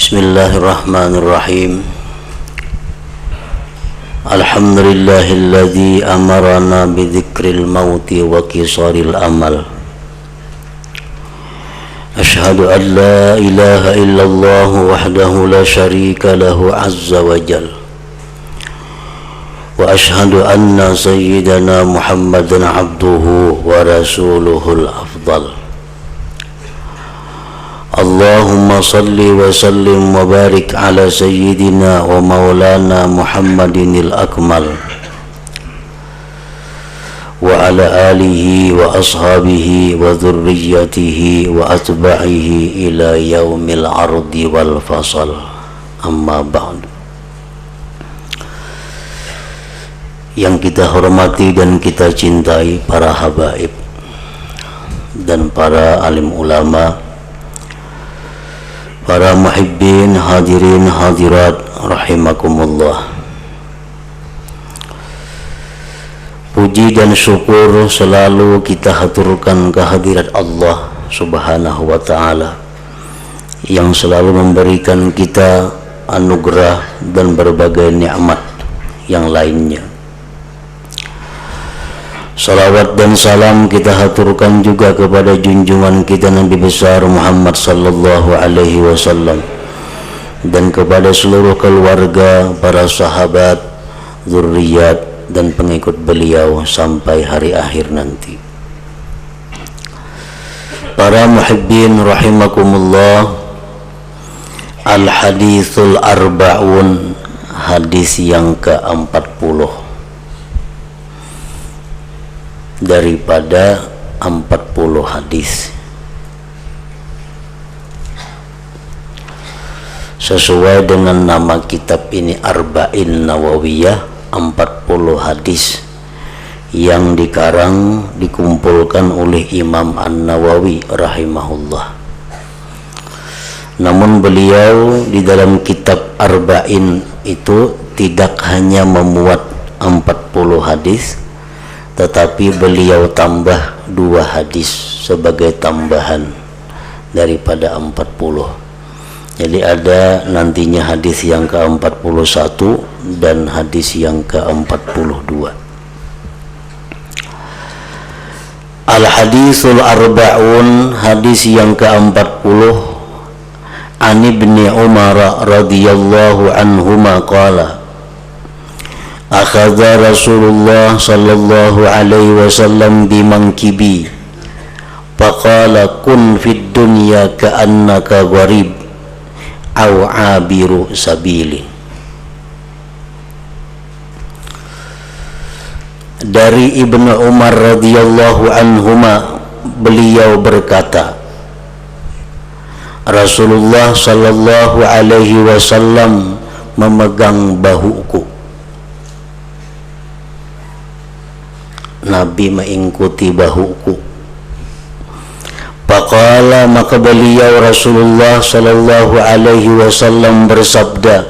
Bismillahirrahmanirrahim. Alhamdulillahilladzi amarana bidzikril mauti wa qisaril amal. Ashhadu an la ilaha illallah wahdahu la syarika lahu azza wa jal. Wa ashhadu anna sayyidana Muhammadan abduhu wa rasuluhul afdal. Allahumma salli wa sallim wa barik ala sayyidina wa maulana Muhammadinil akmal wa ala alihi wa ashabihi wa dhurriyyatihi wa atba'ihi ila yaumil ardi wal fasal. Amma ba'd. Yang kita hormati dan kita cintai para habaib dan para alim ulama, para muhibbin, hadirin, hadirat, rahimakumullah. Puji dan syukur selalu kita haturkan kehadirat Allah subhanahu wa ta'ala yang selalu memberikan kita anugerah dan berbagai nikmat yang lainnya. Salawat dan salam kita haturkan juga kepada junjungan kita Nabi besar Muhammad sallallahu alaihi wasallam dan kepada seluruh keluarga, para sahabat, zuriat dan pengikut beliau sampai hari akhir nanti. Para muhibbin rahimakumullah, al-hadithul arba'un, hadis yang ke-40 daripada 40 hadis sesuai dengan nama kitab ini, Arba'in Nawawiyah, 40 hadis yang dikarang dikumpulkan oleh Imam An-Nawawi rahimahullah. Namun beliau di dalam kitab Arba'in itu tidak hanya memuat 40 hadis, tetapi beliau tambah 2 hadis sebagai tambahan daripada 40. Jadi ada nantinya hadis yang ke-41 dan hadis yang ke-42. Al-hadisul arba'un, hadis yang ke-40, an Ibni Umar radhiyallahu anhuma qala, akhadha Rasulullah sallallahu alaihi wasallam bimankibi faqala kun fid dunya ka'annaka gharib aw abiru sabili. Dari Ibnu Umar radhiyallahu anhuma, beliau berkata, Rasulullah sallallahu alaihi wasallam memegang bahuku. Nabi mengikuti bahuku. Faqala, maka beliau Rasulullah sallallahu alaihi wasallam bersabda,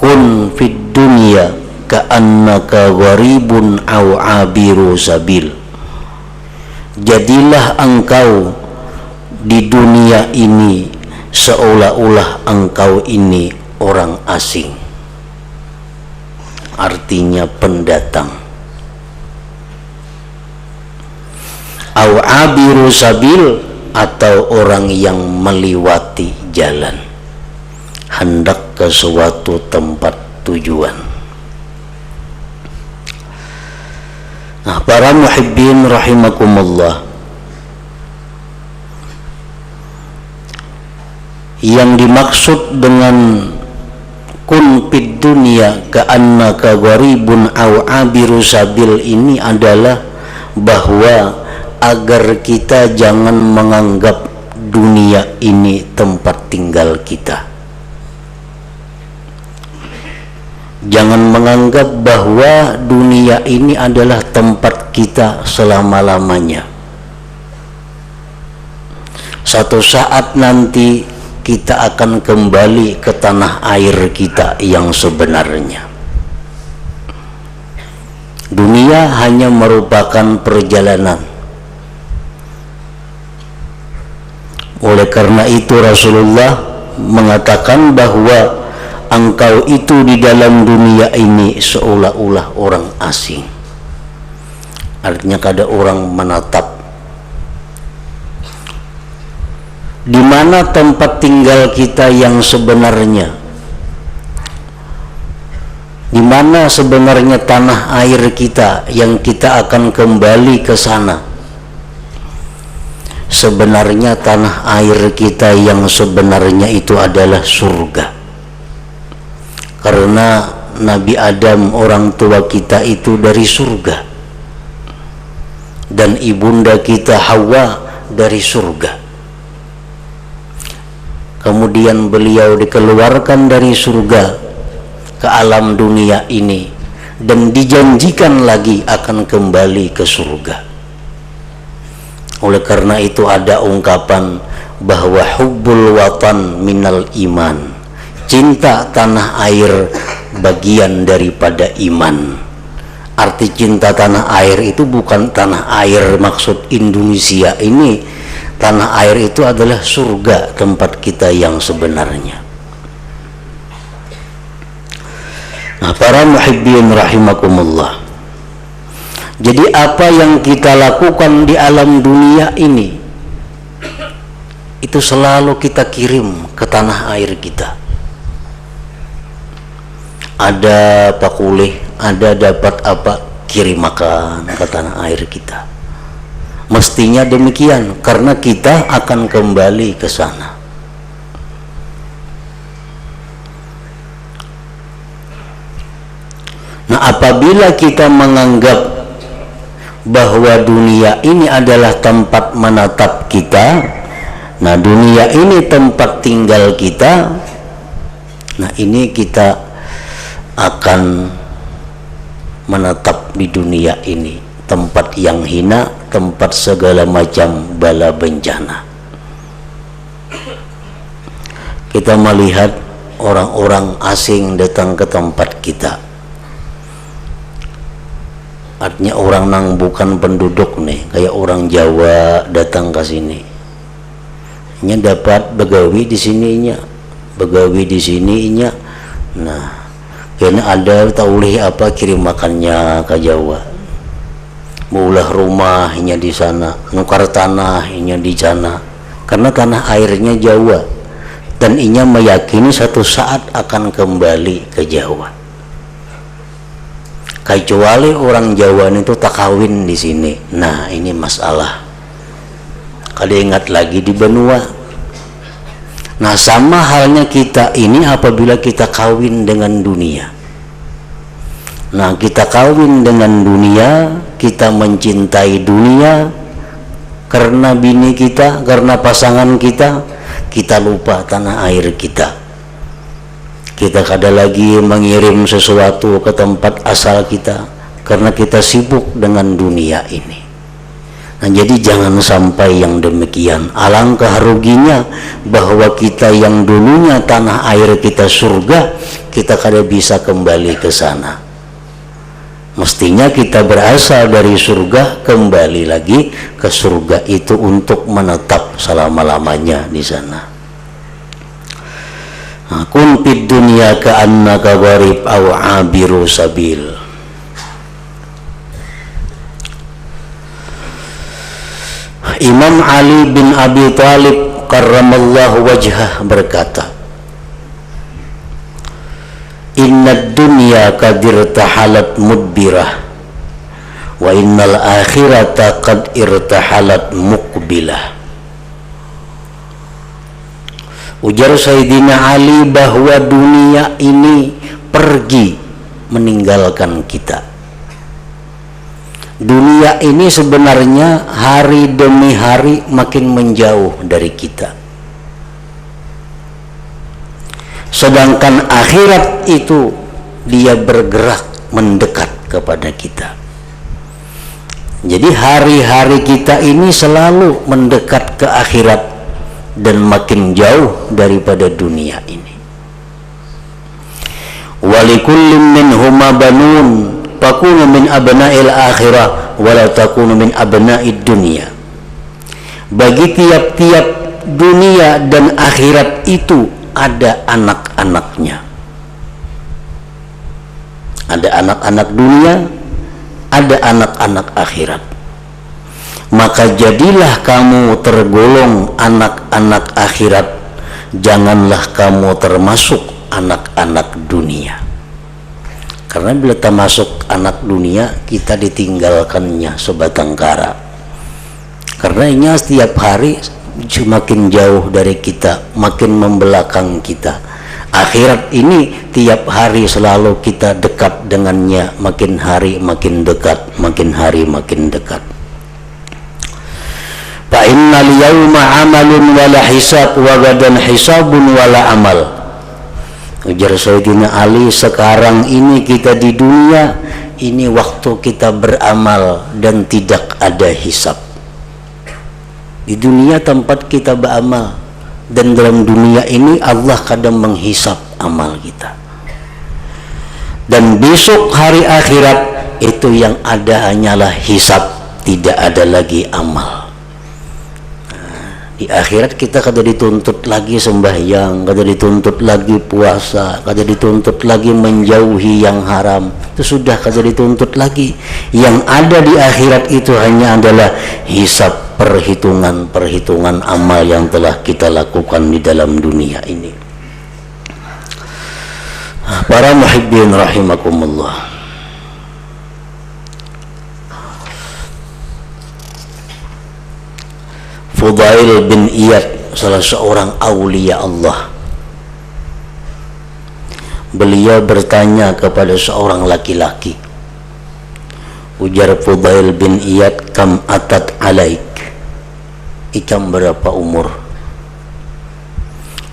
kun fid dunya ka'annaka gharibun aw abiru sabil. Jadilah engkau di dunia ini seolah-olah engkau ini orang asing, artinya pendatang. Au abiru sabil, atau orang yang melewati jalan hendak ke suatu tempat tujuan. Nah, para muhibbin rahimakumullah, yang dimaksud dengan kun fid dunya ka'annaka gharibun aw abiru sabil ini adalah bahwa agar kita jangan menganggap dunia ini tempat tinggal kita. Jangan menganggap bahwa dunia ini adalah tempat kita selama-lamanya. Satu saat nanti kita akan kembali ke tanah air kita yang sebenarnya. Dunia hanya merupakan perjalanan. Oleh karena itu Rasulullah mengatakan bahwa engkau itu di dalam dunia ini seolah-olah orang asing. Artinya kada orang menatap. Di mana tempat tinggal kita yang sebenarnya? Di mana sebenarnya tanah air kita yang kita akan kembali ke sana? Sebenarnya tanah air kita yang sebenarnya itu adalah surga. Karena Nabi Adam orang tua kita itu dari surga. Dan ibunda kita Hawa dari surga. Kemudian beliau dikeluarkan dari surga ke alam dunia ini dan dijanjikan lagi akan kembali ke surga. Oleh karena itu ada ungkapan bahwa hubbul watan minal iman, cinta tanah air bagian daripada iman. Arti cinta tanah air itu bukan tanah air maksud Indonesia ini. Tanah air itu adalah surga, tempat kita yang sebenarnya. Nah, para muhibbin rahimakumullah. Jadi apa yang kita lakukan di alam dunia ini itu selalu kita kirim ke tanah air kita. Ada pakulih, ada dapat apa, kirim makan ke tanah air kita. Mestinya demikian, karena kita akan kembali ke sana. Nah, apabila kita menganggap bahwa dunia ini adalah tempat menatap kita, nah dunia ini tempat tinggal kita, nah ini kita akan menetap di dunia ini, tempat yang hina, tempat segala macam bala bencana. Kita melihat orang-orang asing datang ke tempat kita, artinya orang nang bukan penduduk nih, kayak orang Jawa datang ke sini, nya dapat begawi di sininya, begawi di sininya. Nah, karena ada taulih apa kirim makannya ke Jawa, maulah rumahnya di sana, nukar tanahnya di sana, karena tanah airnya Jawa, dan inya meyakini satu saat akan kembali ke Jawa. Kecuali orang Jawa itu tak kawin di sini. Nah, ini masalah. Kada ingat lagi di benua. Nah, sama halnya kita ini apabila kita kawin dengan dunia. Nah, kita kawin dengan dunia, kita mencintai dunia karena bini kita, karena pasangan kita lupa tanah air kita. Kita kada lagi mengirim sesuatu ke tempat asal kita karena kita sibuk dengan dunia ini. Nah, jadi jangan sampai yang demikian. Alangkah ruginya bahwa kita yang dulunya tanah air kita surga, kita kada bisa kembali ke sana. Mestinya kita berasal dari surga, kembali lagi ke surga itu untuk menetap selama-lamanya di sana. Kun fid dunya ka'annaka gharib aw 'abiru sabil. Imam Ali bin Abi Thalib karramallahu wajhah berkata, Innad dunya qadir tahalat mudbirah wa innal akhirata qad irtahalat muqbilah. Ujar Sayyidina Ali bahwa dunia ini pergi meninggalkan kita. Dunia ini sebenarnya hari demi hari makin menjauh dari kita. Sedangkan akhirat itu dia bergerak mendekat kepada kita. Jadi hari-hari kita ini selalu mendekat ke akhirat dan makin jauh daripada dunia ini. Walikullin minhuma banun takunu min abna'il akhirah wa la takunu min abna'id dunya. Bagi tiap-tiap dunia dan akhirat itu ada anak-anaknya. Ada anak-anak dunia, ada anak-anak akhirat. Maka jadilah kamu tergolong anak-anak akhirat, janganlah kamu termasuk anak-anak dunia. Karena bila termasuk anak dunia, kita ditinggalkannya sebatang kara. Karena setiap hari semakin jauh dari kita, makin membelakang kita. Akhirat ini tiap hari selalu kita dekat dengannya, makin hari makin dekat, makin hari makin dekat. Fa innal yawma amalun wala hisab wa gadan hisabun wala amal. Ujar Sayyidina Ali, sekarang ini kita di dunia, ini waktu kita beramal dan tidak ada hisab. Di dunia tempat kita beramal, dan dalam dunia ini Allah kadang menghisap amal kita. Dan besok hari akhirat itu yang ada hanyalah hisap, tidak ada lagi amal. Di akhirat kita kada dituntut lagi sembahyang, kada dituntut lagi puasa, kada dituntut lagi menjauhi yang haram. Itu sudah kada dituntut lagi. Yang ada di akhirat itu hanya adalah hisab, perhitungan amal yang telah kita lakukan di dalam dunia ini. Para muhibbin rahimakumullah, Fudail bin Iyad, salah seorang aulia Allah, beliau bertanya kepada seorang laki-laki. Ujar Fudail bin Iyad, kam atat alaik, ikam berapa umur?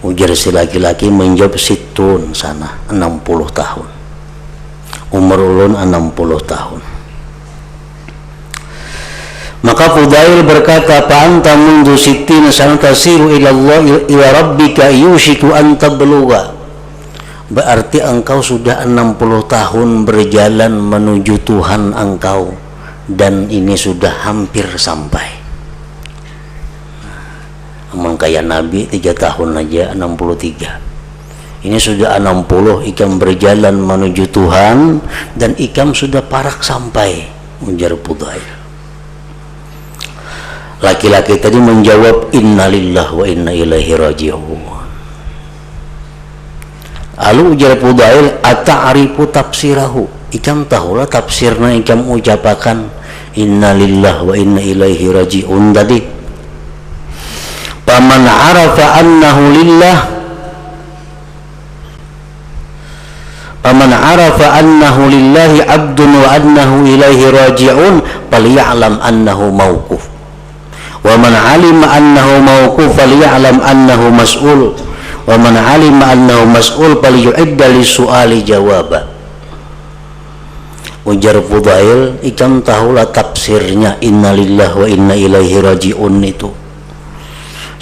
Ujar si laki-laki menjawab, situn sana, 60 tahun. Umur ulun 60 tahun. Maka Fudail berkata, fa anta mundu sittina sanata tasiru ila Allah ila rabbika yushiku an tablugha. Berarti engkau sudah 60 tahun berjalan menuju Tuhan engkau, dan ini sudah hampir sampai. Emang kayak Nabi 3 tahun aja 63. Ini sudah 60, ikam berjalan menuju Tuhan dan ikam sudah parak sampai. Ujar Fudail. Laki-laki tadi menjawab, innalillah wa inna ilaihi raji'un. Lalu ujar Fudail, ata'arifu tafsirahu, ikam tahulah tafsirna ikam ucapakan innalillah wa inna ilaihi raji'un tadi. Faman arafa annahu lillah, faman arafa annahu lillahi abdun wa annahu ilaihi raji'un falya'lam annahu mawquf. Wa man 'alima annahu mawquf falya'lam annahu mas'ul. Wa man 'alima annahu mas'ul falyu'idda lis-su'ali jawaba. Ujar Fudail, ikam tahulah tafsirnya innalillah wa inna ilaihi raji'un itu.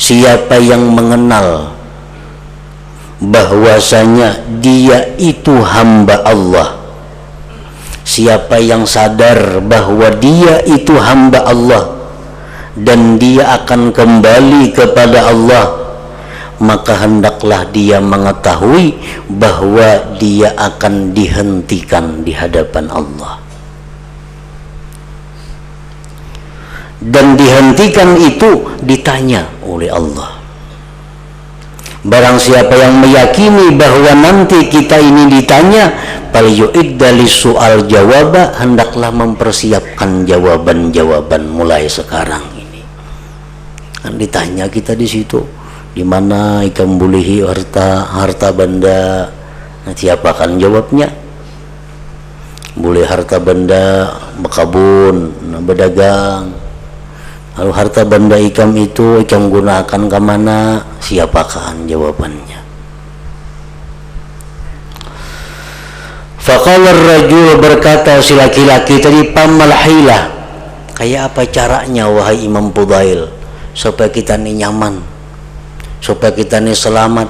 Siapa yang mengenal bahwasanya dia itu hamba Allah, siapa yang sadar bahwa dia itu hamba Allah dan dia akan kembali kepada Allah, maka hendaklah dia mengetahui bahwa dia akan dihentikan di hadapan Allah. Dan dihentikan itu ditanya oleh Allah. Barang siapa yang meyakini bahwa nanti kita ini ditanya, falyu'idda lis-su'al jawaba, hendaklah mempersiapkan jawaban-jawaban mulai sekarang ini. Kan ditanya kita di situ, di mana ikam bulihi harta benda, nah, siapa akan jawabnya? Boleh harta benda berkebun, berdagang. Lalu harta benda ikam itu ikam gunakan ke mana? Siapakah jawabannya? Faqala ar-rajul, berkata si laki-laki tadi, pamal hilah, kayak apa caranya wahai Imam Fudail supaya kita ini nyaman, supaya kita ini selamat,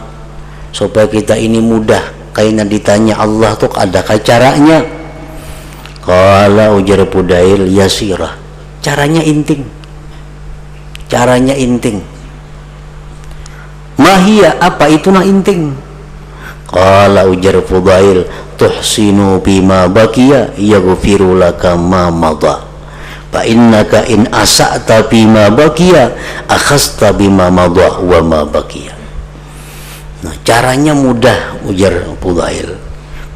supaya kita ini mudah kayaknya ditanya Allah tuh adakah caranya? Kalau ujar Fudail, yasirah, caranya inting. Caranya inting. Ma Mahia, apa itu na inting? Qala, ujar Fudail, tuhsinu bima baqiya yaghfiru laka ma madha. Fa innaka in asa'ta bima baqiya akhasta bima madha wa ma baqiya. Nah, caranya mudah, ujar Fudail.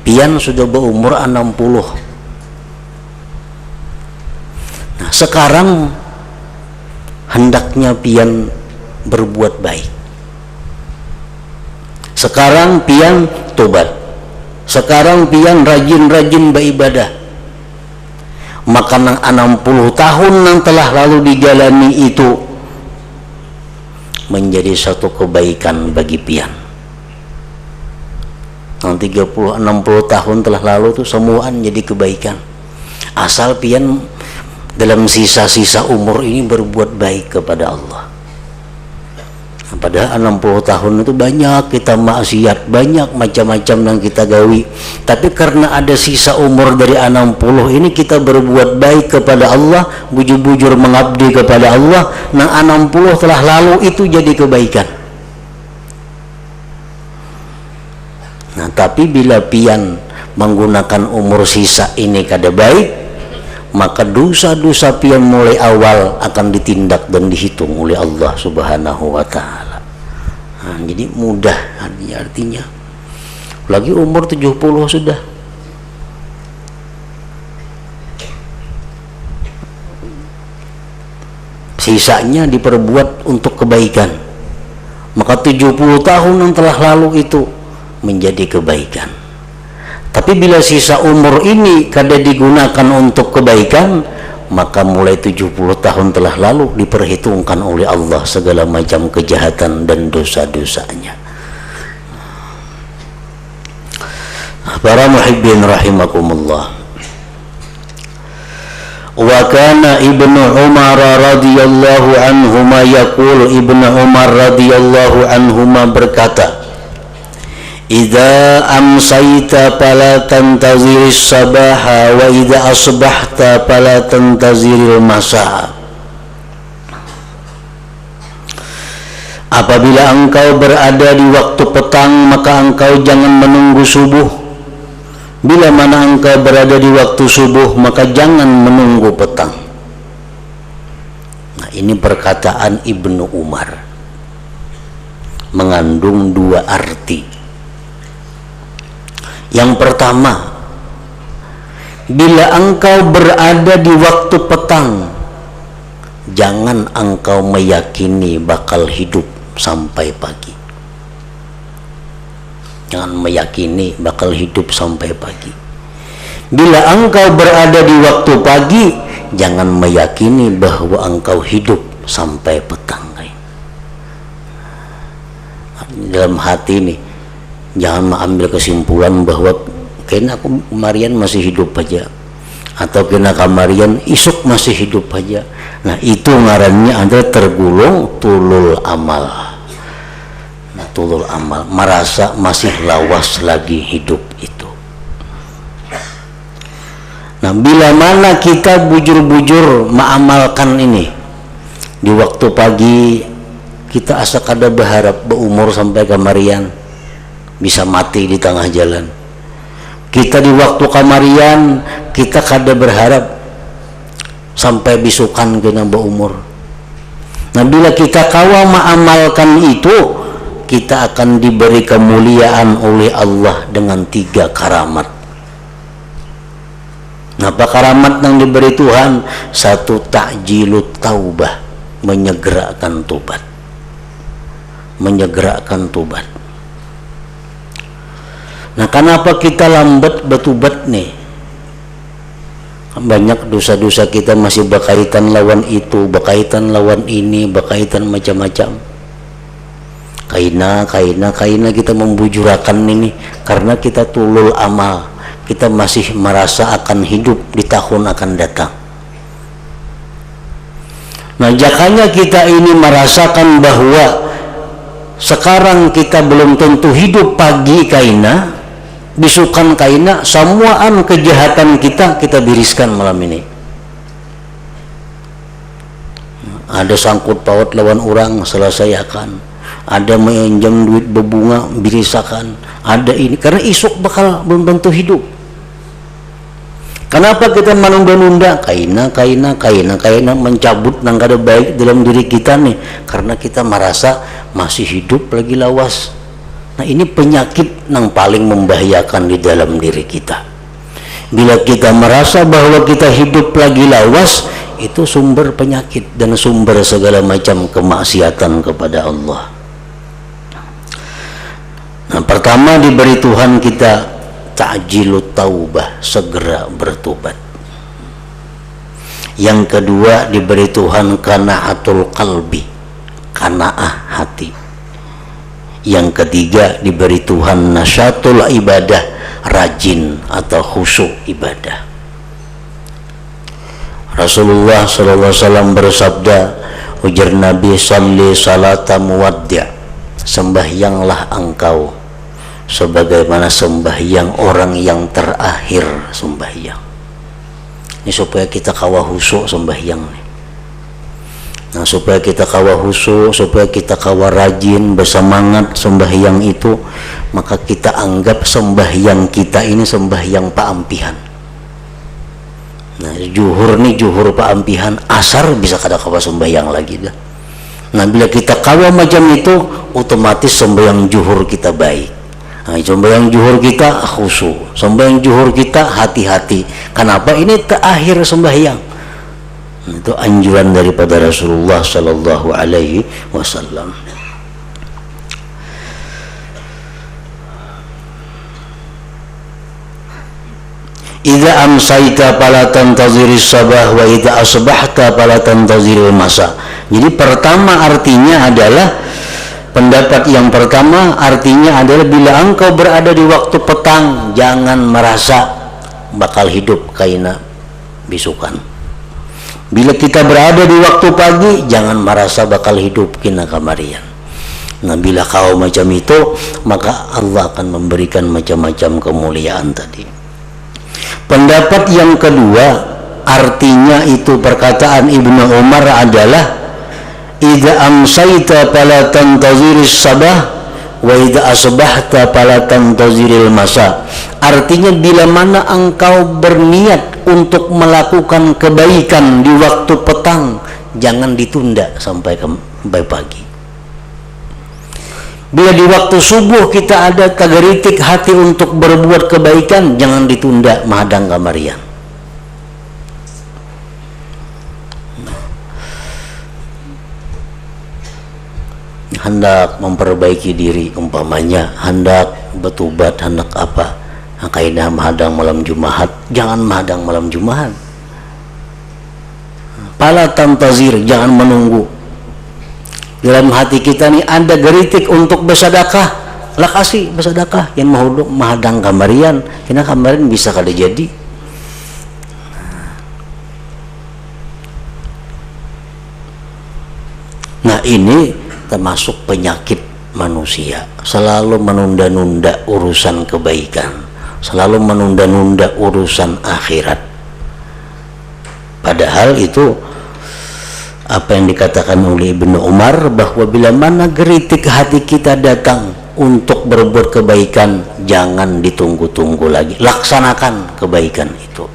Pian sudah berumur 60. Nah, sekarang hendaknya pian berbuat baik. Sekarang pian tobat. Sekarang pian rajin-rajin beribadah. Maka nang 60 tahun yang telah lalu dijalani itu menjadi satu kebaikan bagi pian. Nang 30-60 tahun telah lalu itu semuaan jadi kebaikan. Asal pian dalam sisa-sisa umur ini berbuat baik kepada Allah. Padahal 60 tahun itu banyak kita maksiat, banyak macam-macam yang kita gawi. Tapi karena ada sisa umur dari 60 ini kita berbuat baik kepada Allah, bujur-bujur mengabdi kepada Allah. Nah 60 telah lalu itu jadi kebaikan. Nah tapi bila pian menggunakan umur sisa ini kada baik, maka dosa-dosa pian mulai awal akan ditindak dan dihitung oleh Allah Subhanahu wa ta'ala. Nah, jadi mudah artinya. Lagi umur 70 sudah. Sisanya diperbuat untuk kebaikan. Maka 70 tahun yang telah lalu itu menjadi kebaikan. Tapi bila sisa umur ini kada digunakan untuk kebaikan, maka mulai 70 tahun telah lalu diperhitungkan oleh Allah segala macam kejahatan dan dosa-dosanya. Para muhibbin rahimakumullah. Wa kana Ibnu Umar radhiyallahu anhuma yaqul, Ibnu Umar radhiyallahu anhuma berkata, idza amsayta fala tantaziris sabaha wa idza asbahta fala tantaziril masa. Apabila engkau berada di waktu petang, maka engkau jangan menunggu subuh. Bila mana engkau berada di waktu subuh, maka jangan menunggu petang. Nah, ini perkataan Ibnu Umar mengandung dua arti. Yang pertama, bila engkau berada di waktu petang, jangan engkau meyakini bakal hidup sampai pagi. Jangan meyakini bakal hidup sampai pagi. Bila engkau berada di waktu pagi, jangan meyakini bahwa engkau hidup sampai petang. Dalam hati ini, jangan mengambil kesimpulan bahwa kena aku kemarian masih hidup aja, atau kena kamarian isuk masih hidup aja. Nah itu ngarannya Anda tergulung tulul amal. Nah tulul amal, merasa masih lawas lagi hidup itu. Nah bila mana kita bujur-bujur mengamalkan ini di waktu pagi, kita asa kada berharap berumur sampai kamarian bisa mati di tengah jalan. Kita di waktu kamarian kita kada berharap sampai bisukan kena berumur. Nah bila kita kawa mengamalkan itu, kita akan diberi kemuliaan oleh Allah dengan 3 karamat. Nah apa karamat yang diberi Tuhan? 1, ta'jilut taubah, menyegerakan tobat. Menyegerakan tobat. Nah kenapa kita lambat bertobat nih? Banyak dosa-dosa kita masih berkaitan lawan itu, berkaitan lawan ini, berkaitan macam-macam. Kaina kita membujurakan ini karena kita tulul amal. Kita masih merasa akan hidup di tahun akan datang. Nah jakanya kita ini merasakan bahwa sekarang kita belum tentu hidup pagi kaina, bisukan kaina, semuaan kejahatan kita biriskan malam ini. Ada sangkut paut lawan orang, selesaikan. ada meminjam duit berbunga birisakan, ada ini karena esok bakal belum tentu hidup. Kenapa kita menunda-nunda? Kaina mencabut nang kada baik dalam diri kita nih, karena kita merasa masih hidup lagi lawas. Nah, ini penyakit yang paling membahayakan di dalam diri kita. Bila kita merasa bahwa kita hidup lagi lawas, itu sumber penyakit dan sumber segala macam kemaksiatan kepada Allah. Nah, pertama diberi Tuhan kita ta'jilut taubah, segera bertobat. Yang kedua diberi Tuhan qanaatul qalbi, qanaah hati. Yang ketiga diberi Tuhan nasyatul ibadah, rajin atau khusyuk ibadah. Rasulullah SAW bersabda, ujar Nabi, salli salata muwaddi', sembahyanglah engkau sebagaimana sembahyang orang yang terakhir sembahyang. Ini supaya kita kawa khusyuk sembahyang nih. Nah, supaya kita kawa khusyuk, supaya kita kawa rajin, bersemangat sembahyang itu, maka kita anggap sembahyang kita ini sembahyang paampihan. Nah, juhur nih juhur paampihan, asar bisa kada kawa sembahyang lagi dah. Nah, bila kita kawa macam itu, otomatis sembahyang juhur kita baik. Nah, sembahyang juhur kita khusyuk, sembahyang juhur kita hati-hati. Kenapa? Ini terakhir sembahyang. Itu anjuran daripada Rasulullah sallallahu alaihi wasallam. Idza amsayta fala tantaziris sabah wa idza asbahta fala tantaziril masa. Jadi pertama artinya adalah, pendapat yang pertama artinya adalah bila engkau berada di waktu petang, jangan merasa bakal hidup kaina bisukan. Bila kita berada di waktu pagi, jangan merasa bakal hidup kina kamarian. Nah, bila kau macam itu, maka Allah akan memberikan macam-macam kemuliaan tadi. Pendapat yang kedua, artinya itu perkataan Ibnu Umar adalah idza amsayta fala tantaziris sabah wa idza asbahta fala tantaziril masa. Artinya bila mana engkau berniat untuk melakukan kebaikan di waktu petang, jangan ditunda sampai pagi. Bila di waktu subuh kita ada kageritik hati untuk berbuat kebaikan, jangan ditunda mahadang kamarian. Hendak memperbaiki diri, umpamanya hendak bertobat, hendak apa, kaidah mahadang malam Jumat, jangan mahadang malam Jumat. Pala tantazir, jangan menunggu. Dalam hati kita nih ada geritik untuk bersedekah, lah kasih bersedekah. Yang mahuduk mahadang kamarian, kena kamarian bisa kada jadi. Nah, ini termasuk penyakit manusia, selalu menunda-nunda urusan kebaikan, selalu menunda-nunda urusan akhirat. Padahal itu apa yang dikatakan oleh Ibnu Umar, bahwa bila mana geritik hati kita datang untuk berbuat kebaikan, jangan ditunggu-tunggu lagi, laksanakan kebaikan itu.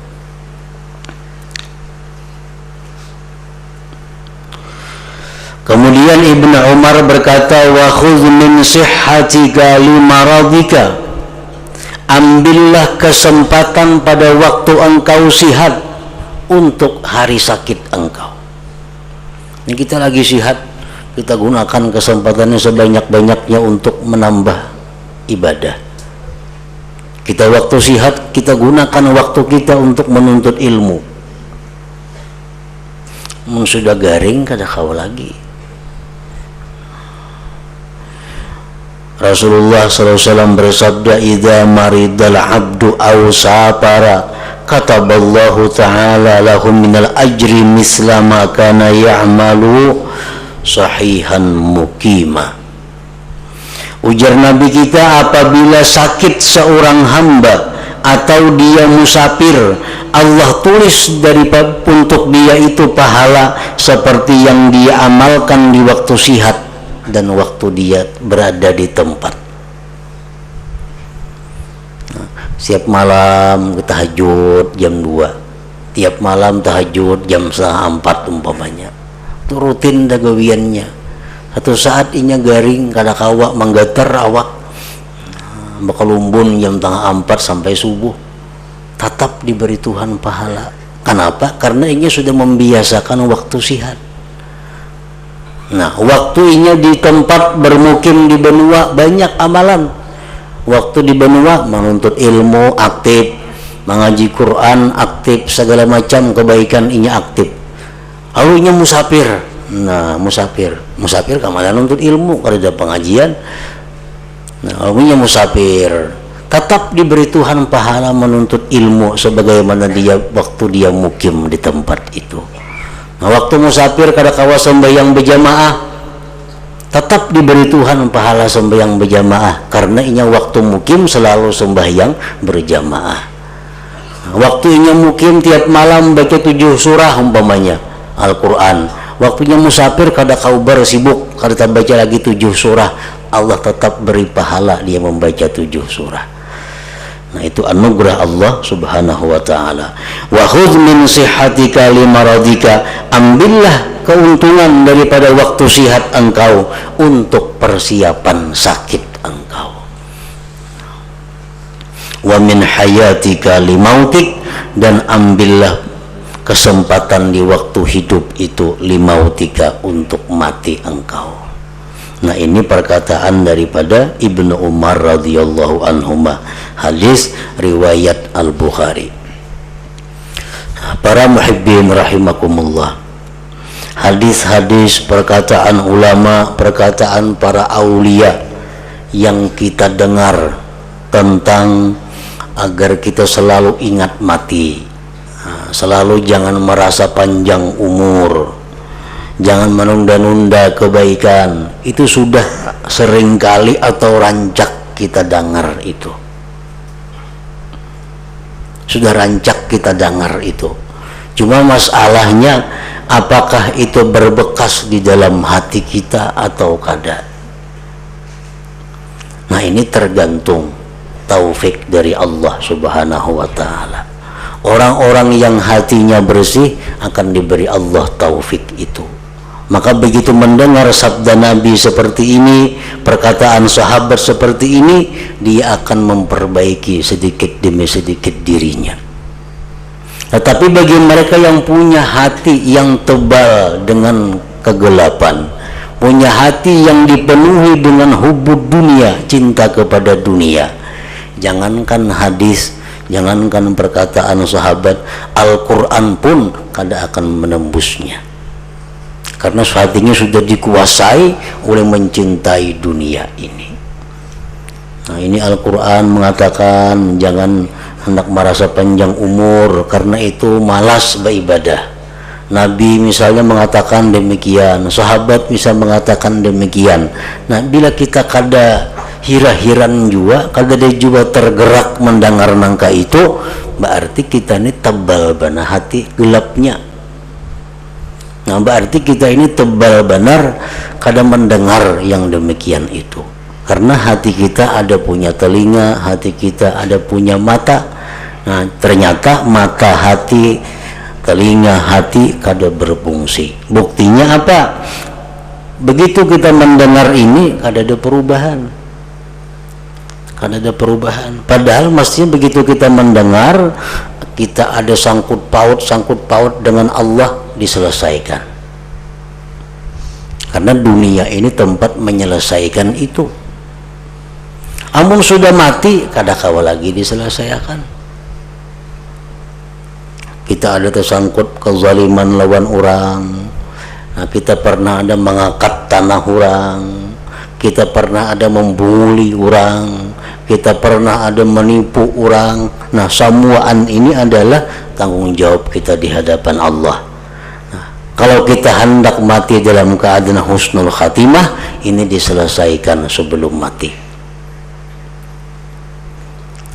Kemudian Ibnu Umar berkata, wa khudh min sihhatika li maradika, ambillah kesempatan pada waktu engkau sihat untuk hari sakit engkau. Ini kita lagi sihat, kita gunakan kesempatannya sebanyak-banyaknya untuk menambah ibadah. Kita waktu sihat, kita gunakan waktu kita untuk menuntut ilmu. Sudah garing kada kau lagi. Rasulullah SAW bersabda, idza maridal abdu aw safara kataballahu ta'ala lahum minal ajri misla ma kana ya'malu sahihan muqima. Ujar Nabi kita, apabila sakit seorang hamba atau dia musafir, Allah tulis untuk dia itu pahala seperti yang dia amalkan di waktu sihat. dan waktu dia berada di tempat. Setiap malam tahajud jam 2, tiap malam tahajud jam 3:30 umpamanya. Itu rutin dagawiannya. Satu saat inya garing kada kawa manggater awak, bakalumbun jam 3:30 sampai subuh. Tetap diberi Tuhan pahala. Kenapa? Karena inya sudah membiasakan waktu sihat. Nah, waktu inya di tempat bermukim di benua banyak amalan. Waktu di benua menuntut ilmu aktif, mengaji Quran aktif, segala macam kebaikan inya aktif. Lalu inya musafir. Nah, musafir kemana nuntut ilmu, kada ada pengajian. Nah, lalu inya musafir, tetap diberi Tuhan pahala menuntut ilmu sebagaimana dia waktu dia mukim di tempat itu. Nah, waktu musafir kada kawa sembahyang berjamaah, tetap diberi Tuhan pahala sembahyang berjamaah karena inya waktu mukim selalu sembahyang berjamaah. Nah, waktu inya mukim tiap malam baca 7 surah umpamanya Al-Quran. Waktunya musafir kada kaubar sibuk kada baca lagi 7 surah, Allah tetap beri pahala dia membaca 7 surah. Nah, itu anugerah Allah subhanahu wa ta'ala. Wa khudh min sihatika limaradika, ambillah keuntungan daripada waktu sihat engkau untuk persiapan sakit engkau. Wa min hayatika limautik, dan ambillah kesempatan di waktu hidup itu limautika untuk mati engkau. Nah, ini perkataan daripada Ibnu Umar radhiyallahu anhuma, hadis riwayat Al-Bukhari. Para muhibbin rahimakumullah, hadis-hadis perkataan ulama, perkataan para aulia yang kita dengar tentang agar kita selalu ingat mati, selalu jangan merasa panjang umur, jangan menunda-nunda kebaikan, itu sudah seringkali atau rancak kita dengar itu. Sudah rancak kita dengar itu. Cuma masalahnya apakah itu berbekas di dalam hati kita atau kada. Nah, ini tergantung taufik dari Allah subhanahu wa ta'ala. Orang-orang yang hatinya bersih akan diberi Allah taufik itu. Maka begitu mendengar sabda Nabi seperti ini, perkataan sahabat seperti ini, dia akan memperbaiki sedikit demi sedikit dirinya. Tetapi bagi mereka yang punya hati yang tebal dengan kegelapan, punya hati yang dipenuhi dengan hubud dunia, cinta kepada dunia, jangankan hadis, jangankan perkataan sahabat, Al-Quran pun kada akan menembusnya. Karena hatinya sudah dikuasai oleh mencintai dunia ini. Nah, ini Al-Quran mengatakan jangan hendak merasa panjang umur, karena itu malas beribadah. Nabi misalnya mengatakan demikian, sahabat bisa mengatakan demikian. Nah, bila kita kada hira-hiran juga, kada ada juga tergerak mendengar nangka itu, berarti kita ini tebal bana hati gelapnya. Nah, berarti kita ini tebal benar kada mendengar yang demikian itu. Karena hati kita ada punya telinga, hati kita ada punya mata. Nah, ternyata mata hati, telinga hati kada berfungsi. Buktinya apa? Begitu kita mendengar ini kada ada perubahan. Kada ada perubahan. Padahal mestinya begitu kita mendengar, kita ada sangkut paut dengan Allah diselesaikan. Karena dunia ini tempat menyelesaikan itu. Amun sudah mati, kada kawa lagi diselesaikan. Kita ada tersangkut kezaliman lawan orang. Nah, kita pernah ada mengangkat tanah orang, kita pernah ada membuli orang, kita pernah ada menipu orang. Nah, semuaan ini adalah tanggung jawab kita di hadapan Allah. Nah, kalau kita hendak mati dalam keadaan husnul khatimah, ini diselesaikan sebelum mati.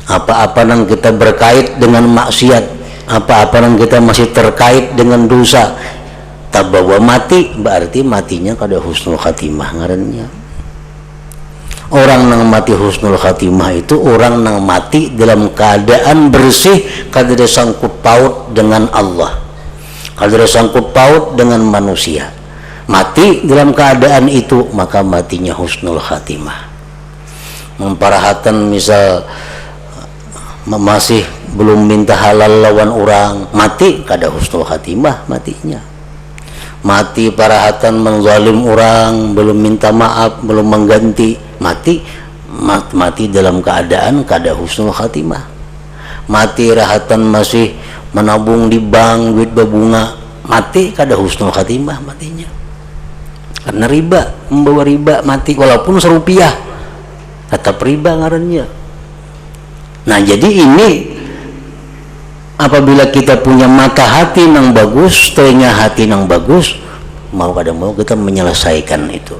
Apa-apa yang kita berkait dengan maksiat, apa-apa yang kita masih terkait dengan dosa, tabawa mati berarti matinya kada husnul khatimah ngarannya. Orang nang mati husnul khatimah itu orang nang mati dalam keadaan bersih, kada ada sangkut paut dengan Allah, kada ada sangkut paut dengan manusia. Mati dalam keadaan itu maka matinya husnul khatimah. Memparahatan misal masih belum minta halal lawan orang, mati kada husnul khatimah matinya. Mati parahatan menzalim orang, belum minta maaf, belum mengganti, mati dalam keadaan kada husnul khatimah. Mati rahatan masih menabung di bank duit berbunga, mati kada husnul khatimah matinya. Karena riba, membawa riba mati walaupun serupiah tetap riba ngarannya. Nah jadi ini apabila kita punya mata hati yang bagus, telinga hati yang bagus, mau kada mau kita menyelesaikan itu.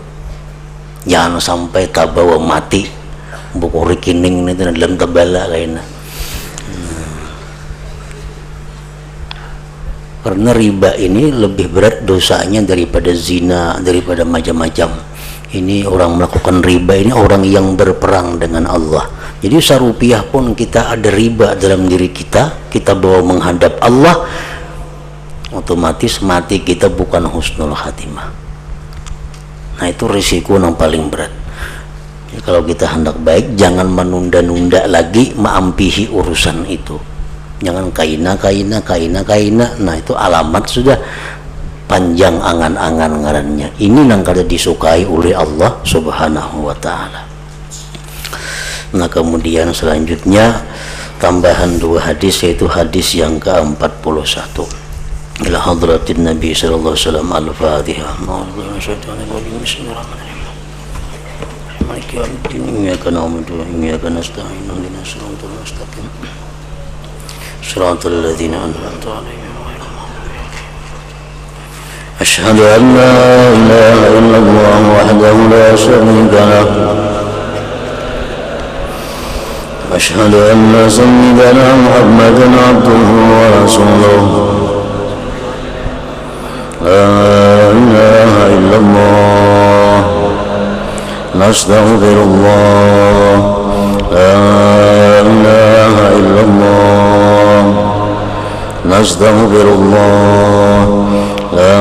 Jangan sampai tabawa mati buku rekening itu dalam tabala kayaknya. Karena riba ini lebih berat dosanya daripada zina, daripada macam-macam. Ini orang melakukan riba ini orang yang berperang dengan Allah. Jadi serupiah pun kita ada riba dalam diri kita, kita bawa menghadap Allah, otomatis mati kita bukan husnul khatimah. Nah itu risiko yang paling berat. Jadi kalau kita hendak baik, jangan menunda-nunda lagi mengampihi urusan itu. Jangan kaina. Nah itu alamat sudah panjang angan-angan ngarannya. Ini yang kada disukai oleh Allah Subhanahu wa Ta'ala. Nah kemudian selanjutnya tambahan dua hadis, yaitu hadis yang ke-41 ila hadratin Nabi sallallahu alaihi wasallam. Al-Fatihah. Iyyaka na'budu wa iyyaka nasta'in ihdinas siratal mustaqim siratal ladzina an'amta 'alaihim ghairil maghdubi 'alaihim. Asyhadu an la ilaha illallah wahdahu la syarika lahu أشهد أن سيدنا محمدا عبده ورسوله لا إله إلا الله نستغفر الله لا إله إلا الله نستغفر الله لا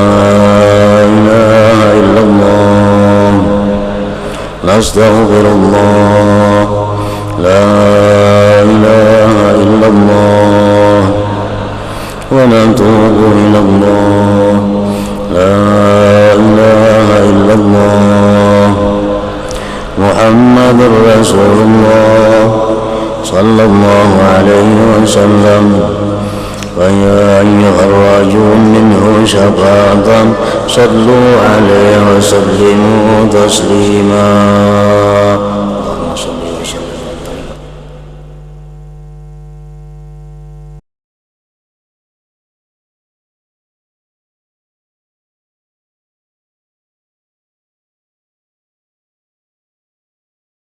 إله إلا الله نستغفر الله لا إله إلا الله ونتوب إلى الله لا إله إلا الله محمد رسول الله صلى الله عليه وسلم ويا أيها الرجل منه شفاعة صلوا عليه وسلموا تسليما.